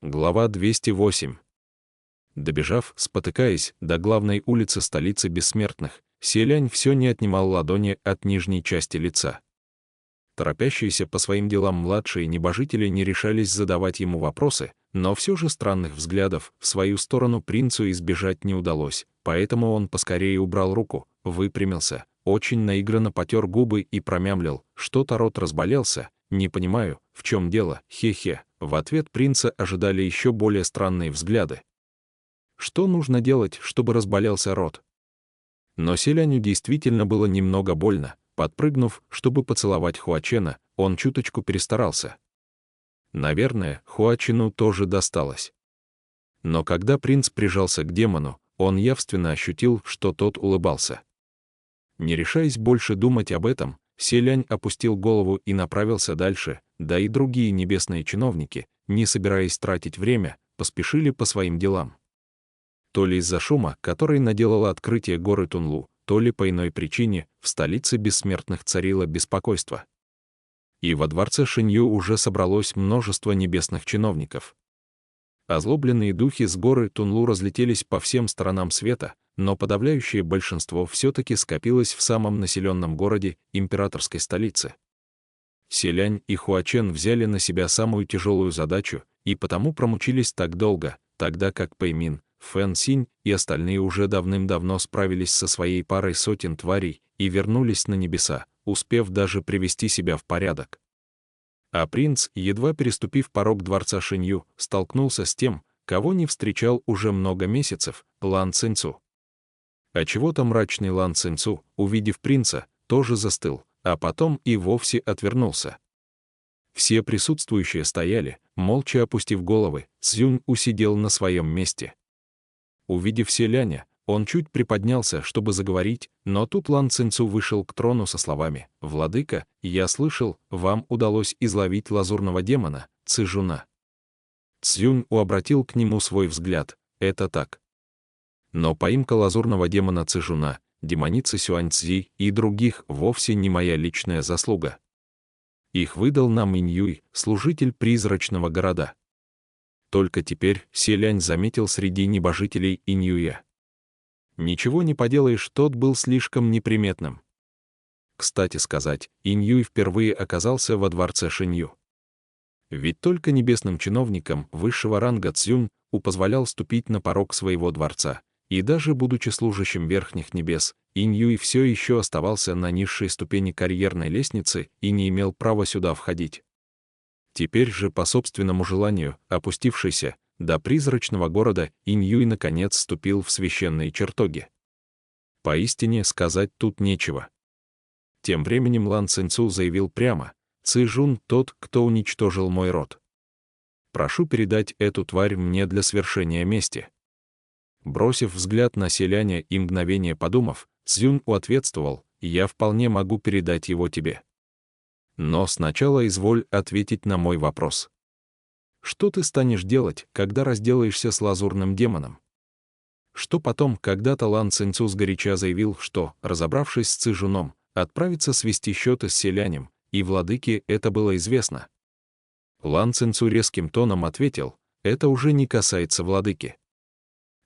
Глава 208. Добежав, спотыкаясь, до главной улицы столицы бессмертных, Селянь все не отнимал ладони от нижней части лица. Торопящиеся по своим делам младшие небожители не решались задавать ему вопросы, но все же странных взглядов в свою сторону принцу избежать не удалось, поэтому он поскорее убрал руку, выпрямился, очень наигранно потер губы и промямлил: что-то рот разболелся, не понимаю, в чем дело, хе-хе. В ответ принца ожидали еще более странные взгляды. Что нужно делать, чтобы разболелся рот? Но Селяню действительно было немного больно. Подпрыгнув, чтобы поцеловать Хуачена, он чуточку перестарался. Наверное, Хуачену тоже досталось. Но когда принц прижался к демону, он явственно ощутил, что тот улыбался. Не решаясь больше думать об этом, Селянь опустил голову и направился дальше, да и другие небесные чиновники, не собираясь тратить время, поспешили по своим делам. То ли из-за шума, который наделало открытие горы Тунлу, то ли по иной причине, в столице бессмертных царило беспокойство. И во дворце Шинью уже собралось множество небесных чиновников. Озлобленные духи с горы Тунлу разлетелись по всем сторонам света, но подавляющее большинство все-таки скопилось в самом населенном городе императорской столицы. Селянь и Хуачен взяли на себя самую тяжелую задачу и потому промучились так долго, тогда как Пэймин, Фэн Синь и остальные уже давным-давно справились со своей парой сотен тварей и вернулись на небеса, успев даже привести себя в порядок. А принц, едва переступив порог дворца Шинью, столкнулся с тем, кого не встречал уже много месяцев, Лан Цинцу. А чего-то мрачный Лан Цинцу, увидев принца, тоже застыл, а потом и вовсе отвернулся. Все присутствующие стояли, молча опустив головы. Цзюнь усидел на своем месте. Увидев Селяня, он чуть приподнялся, чтобы заговорить, но тут Лан Цинцу вышел к трону со словами: «Владыка, я слышал, вам удалось изловить лазурного демона, Цзюна». Цзюнь обратил к нему свой взгляд: «Это так. Но поимка лазурного демона Цзюна, демоницы Сюаньцзи и других вовсе не моя личная заслуга. Их выдал нам Иньюй, служитель призрачного города». Только теперь Селянь заметил среди небожителей Иньюя. Ничего не поделаешь, тот был слишком неприметным. Кстати сказать, Иньюй впервые оказался во дворце Шинью. Ведь только небесным чиновникам высшего ранга Цзюнь позволял ступить на порог своего дворца, и даже будучи служащим верхних небес, Иньюй все еще оставался на низшей ступени карьерной лестницы и не имел права сюда входить. Теперь же, по собственному желанию, опустившийся до призрачного города, Иньюй наконец ступил в священные чертоги. Поистине, сказать тут нечего. Тем временем Лан Цинцу заявил прямо: «Цзюн тот, кто уничтожил мой род. Прошу передать эту тварь мне для свершения мести». Бросив взгляд на Селяня и мгновение подумав, Цзюнь ответствовал: «Я вполне могу передать его тебе. Но сначала изволь ответить на мой вопрос. Что ты станешь делать, когда разделаешься с лазурным демоном?» Что потом, когда-то Лан Цинцу сгоряча заявил, что, разобравшись с Цзюном, отправится свести счеты с Селянем, и владыке это было известно. Лан Цинцу резким тоном ответил: «Это уже не касается владыки.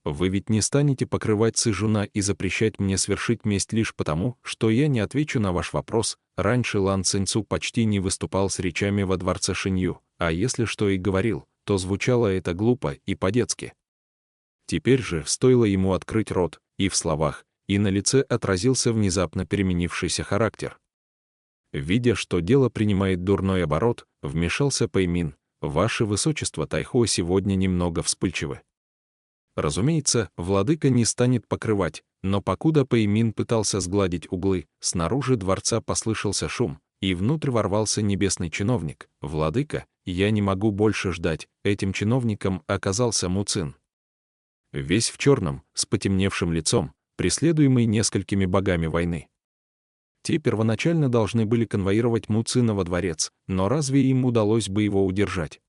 Вы ведь не станете покрывать Цзюна и запрещать мне свершить месть лишь потому, что я не отвечу на ваш вопрос». Раньше Лан Цинцу почти не выступал с речами во дворце Шинью, а если что и говорил, то звучало это глупо и по-детски. Теперь же стоило ему открыть рот, и в словах, и на лице отразился внезапно переменившийся характер. Видя, что дело принимает дурной оборот, вмешался Пэймин: «Ваше высочество, Тайхо сегодня немного вспыльчивы». Разумеется, владыка не станет покрывать, но покуда Пэймин пытался сгладить углы, снаружи дворца послышался шум, и внутрь ворвался небесный чиновник. «Владыка, я не могу больше ждать». Этим чиновником оказался Му Цин. Весь в черном, с потемневшим лицом, преследуемый несколькими богами войны. Те первоначально должны были конвоировать Му Цина во дворец, но разве им удалось бы его удержать?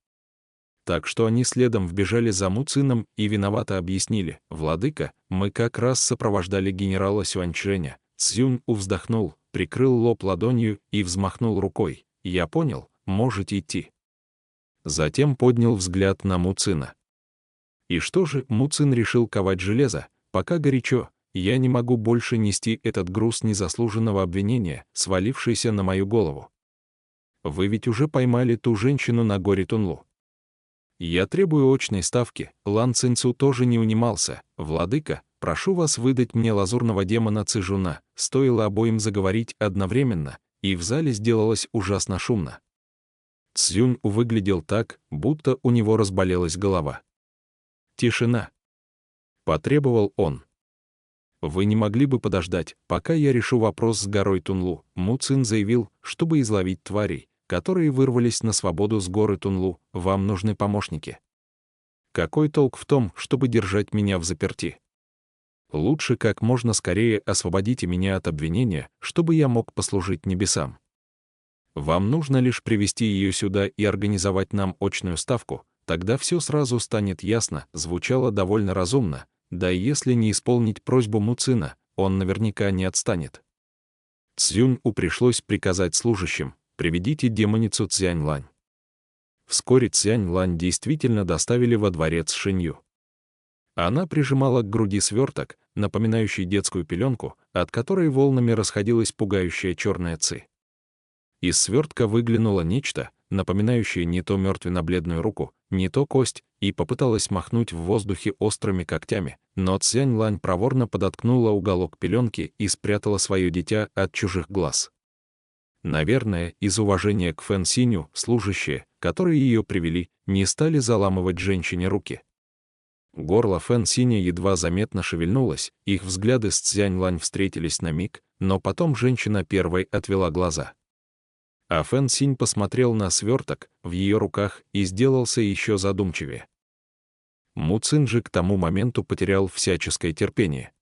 Так что они следом вбежали за Му Цином и виновато объяснили: «Владыка, мы как раз сопровождали генерала Сюаньчжэня». Цзюнь вздохнул, прикрыл лоб ладонью и взмахнул рукой: «Я понял, можете идти». Затем поднял взгляд на Муцина. И что же, Муцин решил ковать железо, пока горячо, я не могу больше нести этот груз незаслуженного обвинения, свалившийся на мою голову. Вы ведь уже поймали ту женщину на горе Тунлу. Я требую очной ставки. Лан Цинцу тоже не унимался. Владыка, прошу вас выдать мне лазурного демона Цижуна. Стоило обоим заговорить одновременно, и в зале сделалось ужасно шумно. Цзюнь выглядел так, будто у него разболелась голова. «Тишина!» — потребовал он. «Вы не могли бы подождать, пока я решу вопрос с горой Тунлу?» Муцин заявил, чтобы изловить тварей, которые вырвались на свободу с горы Тунлу, вам нужны помощники. Какой толк в том, чтобы держать меня взаперти? Лучше как можно скорее освободите меня от обвинения, чтобы я мог послужить небесам. Вам нужно лишь привести ее сюда и организовать нам очную ставку, тогда все сразу станет ясно. Звучало довольно разумно, да и если не исполнить просьбу Муцина, он наверняка не отстанет. Цзюньу пришлось приказать служащим: приведите демоницу Цзяньлань. Вскоре Цзяньлань действительно доставили во дворец Шэнью. Она прижимала к груди сверток, напоминающий детскую пеленку, от которой волнами расходилась пугающая черная ци. Из свертка выглянуло нечто, напоминающее не то мертвенно-бледную руку, не то кость, и попыталась махнуть в воздухе острыми когтями, но Цзяньлань проворно подоткнула уголок пеленки и спрятала свое дитя от чужих глаз. Наверное, из уважения к Фэн Синю служащие, которые ее привели, не стали заламывать женщине руки. Горло Фэн Синя едва заметно шевельнулось, их взгляды с Цзяньлань встретились на миг, но потом женщина первой отвела глаза. А Фэн Синь посмотрел на сверток в ее руках и сделался еще задумчивее. Муцин же к тому моменту потерял всяческое терпение.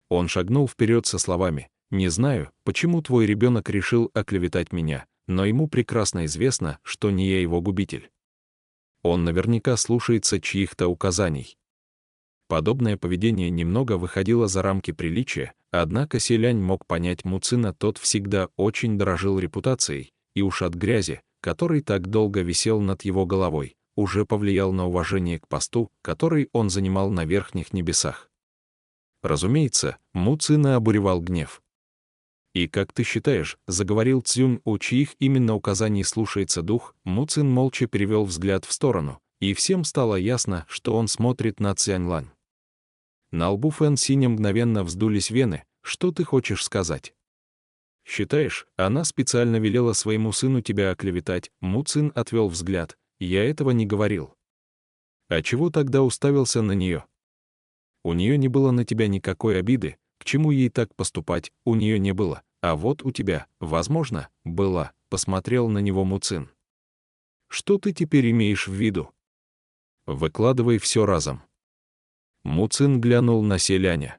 Он шагнул вперед со словами: «Не знаю, почему твой ребенок решил оклеветать меня, но ему прекрасно известно, что не я его губитель. Он наверняка слушается чьих-то указаний». Подобное поведение немного выходило за рамки приличия, однако Селянь мог понять Муцина, тот всегда очень дорожил репутацией, и уж от грязи, который так долго висел над его головой, уже повлиял на уважение к посту, который он занимал на верхних небесах. Разумеется, Муцина обуревал гнев. «И как ты считаешь, — заговорил Цзюнь, — у чьих именно указаний слушается дух?» Муцин молча перевел взгляд в сторону, и всем стало ясно, что он смотрит на Цзяньлань. На лбу Фэн Синя мгновенно вздулись вены. «Что ты хочешь сказать? Считаешь, она специально велела своему сыну тебя оклеветать?» Муцин отвел взгляд. «Я этого не говорил». «А чего тогда уставился на нее? У нее не было на тебя никакой обиды, к чему ей так поступать, у нее не было, а вот у тебя, возможно, была», — посмотрел на него Муцин. «Что ты теперь имеешь в виду? Выкладывай все разом». Муцин глянул на Селяня.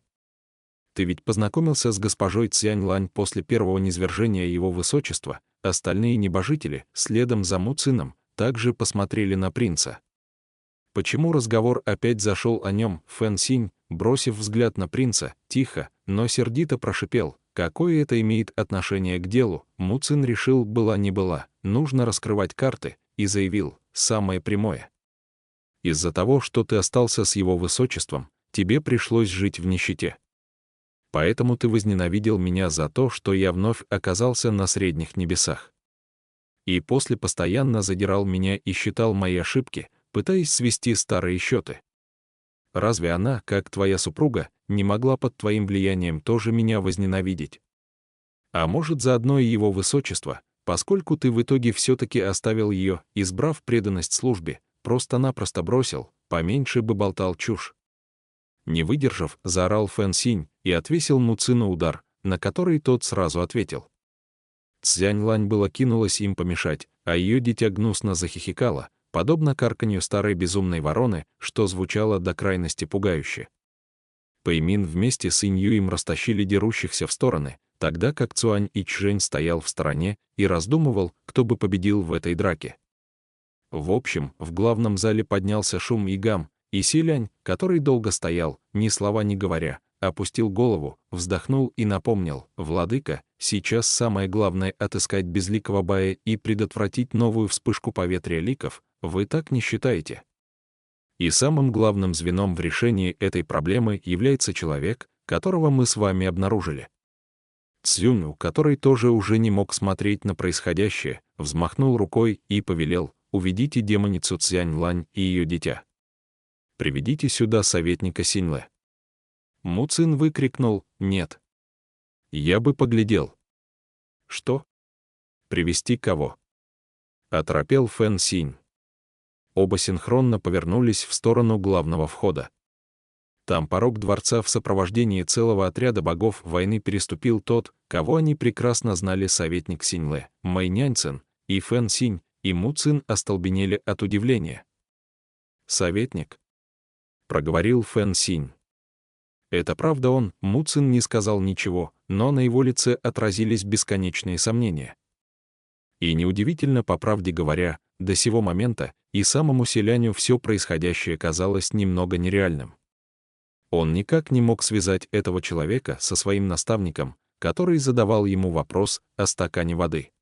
«Ты ведь познакомился с госпожой Цзяньлань после первого низвержения его высочества?» Остальные небожители, следом за Муцином, также посмотрели на принца. Почему разговор опять зашел о нем? Фэн Синь, бросив взгляд на принца, тихо, но сердито прошипел: «Какое это имеет отношение к делу?» Муцин решил, была не была, нужно раскрывать карты, и заявил: «Самое прямое. Из-за того, что ты остался с его высочеством, тебе пришлось жить в нищете. Поэтому ты возненавидел меня за то, что я вновь оказался на средних небесах. И после постоянно задирал меня и считал мои ошибки, пытаясь свести старые счеты. Разве она, как твоя супруга, не могла под твоим влиянием тоже меня возненавидеть? А может, заодно и его высочество, поскольку ты в итоге все-таки оставил ее, избрав преданность службе, просто-напросто бросил, поменьше бы болтал чушь». Не выдержав, заорал Фэн Синь и отвесил Муцину удар, на который тот сразу ответил. Цзяньлань было кинулась им помешать, а ее дитя гнусно захихикало, подобно карканью старой безумной вороны, что звучало до крайности пугающе. Пэймин вместе с Иньюем растащили дерущихся в стороны, тогда как Цуань Ичжэнь стоял в стороне и раздумывал, кто бы победил в этой драке. В общем, в главном зале поднялся шум и гам, и Селянь, который долго стоял, ни слова не говоря, опустил голову, вздохнул и напомнил: «Владыка, сейчас самое главное — отыскать безликого Бая и предотвратить новую вспышку поветрия ликов, вы так не считаете?» И самым главным звеном в решении этой проблемы является человек, которого мы с вами обнаружили. Цзюнь, который тоже уже не мог смотреть на происходящее, взмахнул рукой и повелел: «Уведите демоницу Цзянь-Лань и ее дитя. Приведите сюда советника Синьлэ». Му Цин выкрикнул: «Нет. Я бы поглядел». «Что? Привести кого?» Оторопел Фэн Синь. Оба синхронно повернулись в сторону главного входа. Там порог дворца в сопровождении целого отряда богов войны переступил тот, кого они прекрасно знали: советник Синьлэ, Мэй Няньцин, и Фэн Синь, и Му Цин остолбенели от удивления. «Советник?» — проговорил Фэн Синь. Это правда он, Му Цин не сказал ничего, но на его лице отразились бесконечные сомнения. И неудивительно, по правде говоря, до сего момента и самому селяню все происходящее казалось немного нереальным. Он никак не мог связать этого человека со своим наставником, который задавал ему вопрос о стакане воды.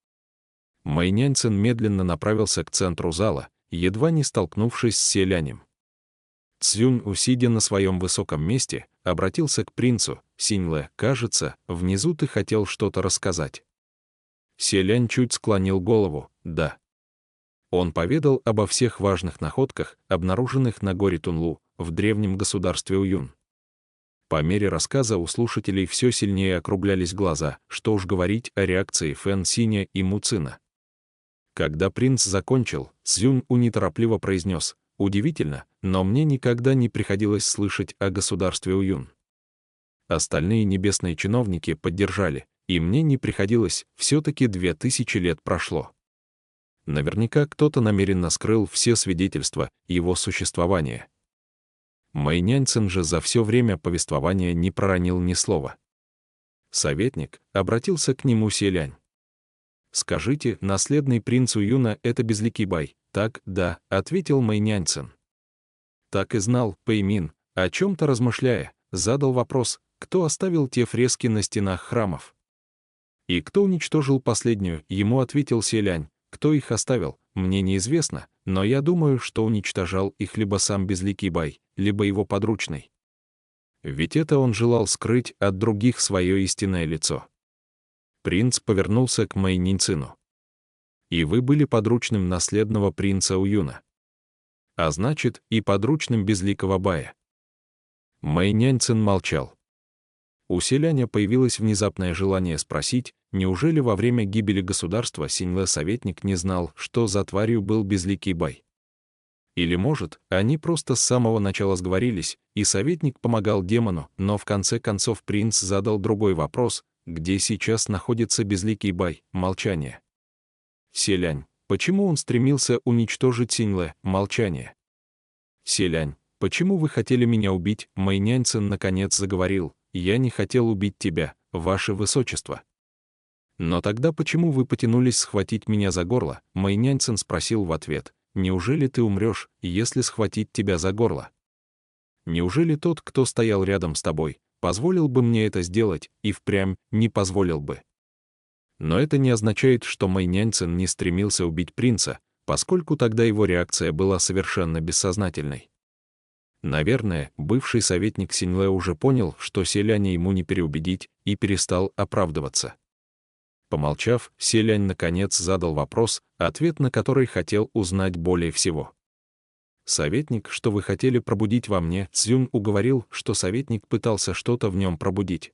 Мэй Няньцин медленно направился к центру зала, едва не столкнувшись с селянем. Цзюнь, усидя на своем высоком месте, обратился к принцу: «Синьлэ, кажется, внизу ты хотел что-то рассказать». Селянь чуть склонил голову: «Да». Он поведал обо всех важных находках, обнаруженных на горе Тунлу, в древнем государстве Уюн. По мере рассказа у слушателей все сильнее округлялись глаза, что уж говорить о реакции Фэн Синя и Му Цина. Когда принц закончил, Цзюнь неторопливо произнес: «Удивительно, но мне никогда не приходилось слышать о государстве Уюн». Остальные небесные чиновники поддержали, и мне не приходилось, все-таки 2000 лет прошло. Наверняка кто-то намеренно скрыл все свидетельства его существования. Мэй Няньцин же за все время повествования не проронил ни слова. Советник обратился к нему селянь. «Скажите, наследный принц Уюна — это безликий Бай?» «Так, да», — ответил Мэй Няньцин. Так и знал, Пэймин, о чем-то размышляя, задал вопрос: кто оставил те фрески на стенах храмов? И кто уничтожил последнюю? Ему ответил селянь: кто их оставил, мне неизвестно, но я думаю, что уничтожал их либо сам безликий Бай, либо его подручный. Ведь это он желал скрыть от других свое истинное лицо. Принц повернулся к Мэй Няньцину. «И вы были подручным наследного принца Уюна. А значит, и подручным безликого Бая». Мэй Няньцин молчал. У селяня появилось внезапное желание спросить, неужели во время гибели государства Синьлэ советник не знал, что за тварью был безликий Бай? Или, может, они просто с самого начала сговорились, и советник помогал демону, но в конце концов принц задал другой вопрос: где сейчас находится безликий Бай? Молчание. Селянь: почему он стремился уничтожить Синьлэ? Молчание. Селянь: почему вы хотели меня убить? Мэй Няньцин наконец заговорил: я не хотел убить тебя, ваше высочество. Но тогда почему вы потянулись схватить меня за горло? Мэй Няньцин спросил в ответ: неужели ты умрешь, если схватить тебя за горло? Неужели тот, кто стоял рядом с тобой, позволил бы мне это сделать, и впрямь не позволил бы? Но это не означает, что Мэй Няньцин не стремился убить принца, поскольку тогда его реакция была совершенно бессознательной. Наверное, бывший советник Синьлэ уже понял, что селяня ему не переубедить, и перестал оправдываться. Помолчав, селянь наконец задал вопрос, ответ на который хотел узнать более всего. «Советник, что вы хотели пробудить во мне?» Цзюнь уговорил, что советник пытался что-то в нем пробудить.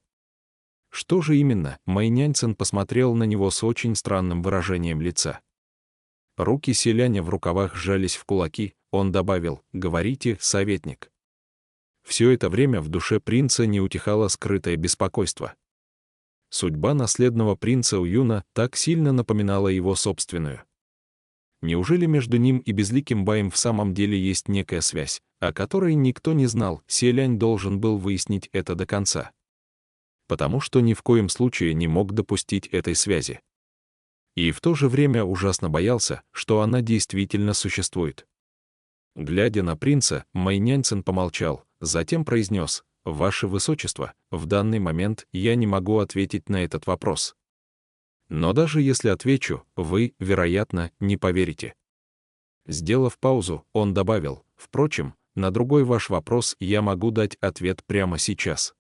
«Что же именно?» Мэй Няньцин посмотрел на него с очень странным выражением лица. Руки селяня в рукавах сжались в кулаки, он добавил: «Говорите, советник». Все это время в душе принца не утихало скрытое беспокойство. Судьба наследного принца Уюна так сильно напоминала его собственную. Неужели между ним и безликим Баем в самом деле есть некая связь, о которой никто не знал? Селянь должен был выяснить это до конца. Потому что ни в коем случае не мог допустить этой связи. И в то же время ужасно боялся, что она действительно существует. Глядя на принца, Мэй Няньцин помолчал, затем произнес: Ваше Высочество, в данный момент я не могу ответить на этот вопрос. Но даже если отвечу, вы, вероятно, не поверите». Сделав паузу, он добавил: «Впрочем, на другой ваш вопрос я могу дать ответ прямо сейчас».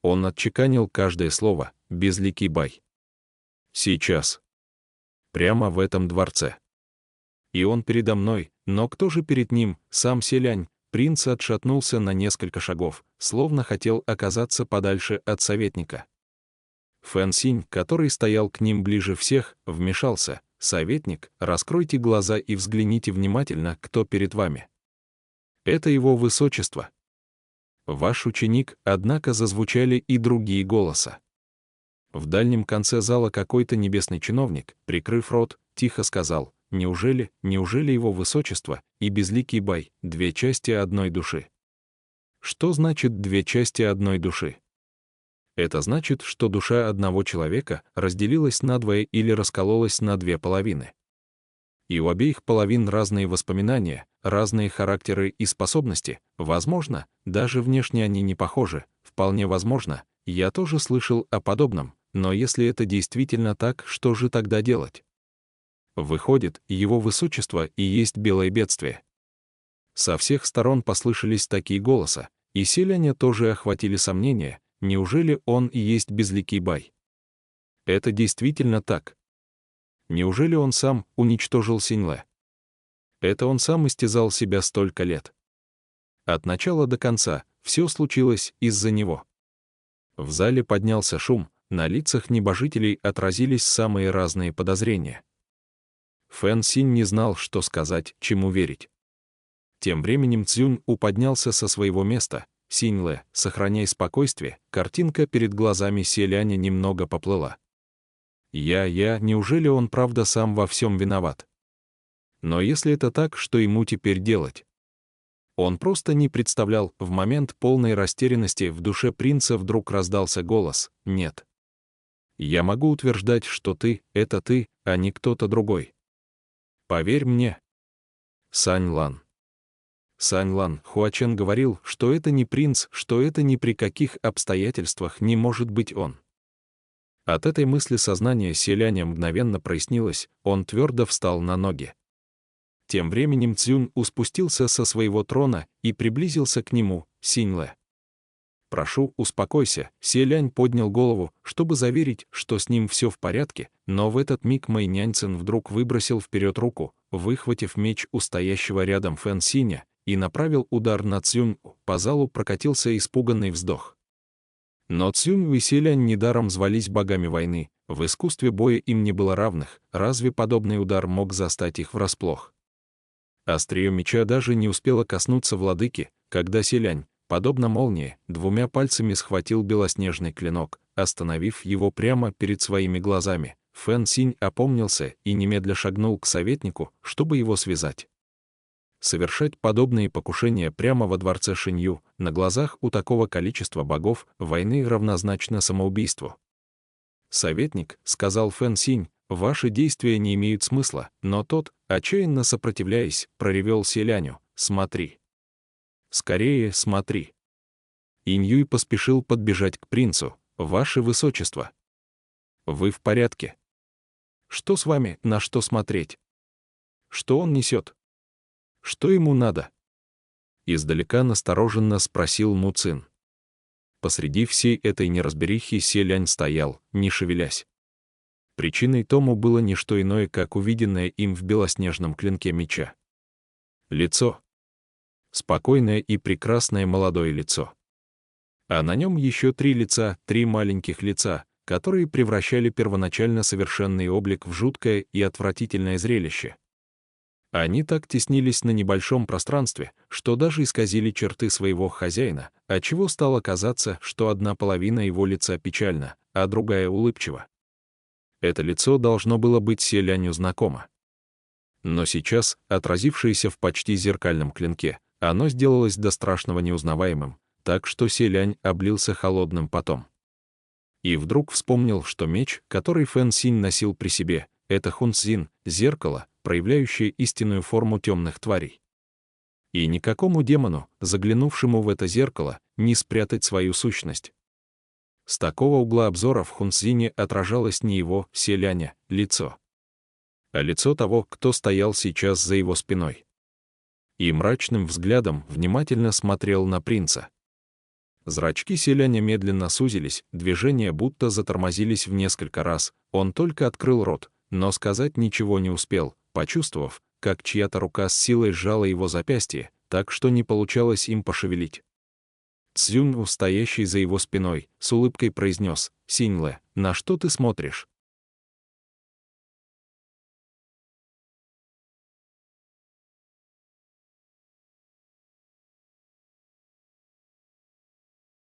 Он отчеканил каждое слово: «Безликий Бай. Сейчас. Прямо в этом дворце. И он передо мной, но кто же перед ним, сам Селянь?» Принц отшатнулся на несколько шагов, словно хотел оказаться подальше от советника. Фэн Синь, который стоял к ним ближе всех, вмешался: «Советник, раскройте глаза и взгляните внимательно, кто перед вами». «Это его высочество. Ваш ученик», однако зазвучали и другие голоса. В дальнем конце зала какой-то небесный чиновник, прикрыв рот, тихо сказал: «Неужели его высочество и безликий Бай — две части одной души?» Что значит «две части одной души»? Это значит, что душа одного человека разделилась надвое или раскололась на две половины. И у обеих половин разные воспоминания, разные характеры и способности. Возможно, даже внешне они не похожи. Вполне возможно, я тоже слышал о подобном, но если это действительно так, что же тогда делать? Выходит, его высочество и есть белое бедствие. Со всех сторон послышались такие голоса, и Селяня тоже охватили сомнения: неужели он и есть безликий Бай? Это действительно так. Неужели он сам уничтожил Синьлэ? Это он сам истязал себя столько лет. От начала до конца все случилось из-за него. В зале поднялся шум, на лицах небожителей отразились самые разные подозрения. Фэн Синь не знал, что сказать, чему верить. Тем временем Цзюнь-У поднялся со своего места. «Синьлэ, сохраняй спокойствие», картинка перед глазами Селяня немного поплыла. Неужели он правда сам во всем виноват? Но если это так, что ему теперь делать? Он просто не представлял. В момент полной растерянности в душе принца вдруг раздался голос: «Нет. Я могу утверждать, что ты — это ты, а не кто-то другой. Поверь мне». Сань Лан. Сань Лан, Хуачен говорил, что это не принц, что это ни при каких обстоятельствах не может быть он. От этой мысли сознание Селяня мгновенно прояснилось, он твердо встал на ноги. Тем временем Цзюнь-У спустился со своего трона и приблизился к нему: «Синьлэ, прошу, успокойся». Селянь поднял голову, чтобы заверить, что с ним все в порядке, но в этот миг Мэй Няньцин вдруг выбросил вперед руку, выхватив меч у стоящего рядом Фэн Синя, и направил удар на Цзюнь-У. По залу прокатился испуганный вздох. Но Цзюнь-У и Селянь недаром звались богами войны, в искусстве боя им не было равных, разве подобный удар мог застать их врасплох? Острие меча даже не успело коснуться владыки, когда Селянь, подобно молнии, двумя пальцами схватил белоснежный клинок, остановив его прямо перед своими глазами. Фэн Синь опомнился и немедля шагнул к советнику, чтобы его связать. Совершать подобные покушения прямо во дворце Шинью, на глазах у такого количества богов войны, равнозначно самоубийству. «Советник», — сказал Фэн Синь, — «ваши действия не имеют смысла», но тот, отчаянно сопротивляясь, проревел Селяню: «Смотри. Скорее смотри». Иньюй поспешил подбежать к принцу: «Ваше Высочество. Вы в порядке? Что с вами, на что смотреть? Что он несет? Что ему надо?» Издалека настороженно спросил Му Цин. Посреди всей этой неразберихи Селянь стоял, не шевелясь. Причиной тому было не что иное, как увиденное им в белоснежном клинке меча. Лицо. Спокойное и прекрасное молодое лицо. А на нем еще 3 лица, 3 маленьких лица, которые превращали первоначально совершенный облик в жуткое и отвратительное зрелище. Они так теснились на небольшом пространстве, что даже исказили черты своего хозяина, отчего стало казаться, что одна половина его лица печальна, а другая улыбчива. Это лицо должно было быть Селяню знакомо. Но сейчас, отразившееся в почти зеркальном клинке, оно сделалось до страшного неузнаваемым, так что Селянь облился холодным потом. И вдруг вспомнил, что меч, который Фэн Синь носил при себе, это Хун Цзин, зеркало, проявляющее истинную форму темных тварей. И никакому демону, заглянувшему в это зеркало, не спрятать свою сущность. С такого угла обзора в Хунцзине отражалось не его, селяня, лицо, а лицо того, кто стоял сейчас за его спиной. И мрачным взглядом внимательно смотрел на принца. Зрачки селяня медленно сузились, движения будто затормозились в несколько раз, он только открыл рот, но сказать ничего не успел, почувствовав, как чья-то рука с силой сжала его запястье, так что не получалось им пошевелить. Цзюнь, стоящий за его спиной, с улыбкой произнес: «Синьлэ, на что ты смотришь?»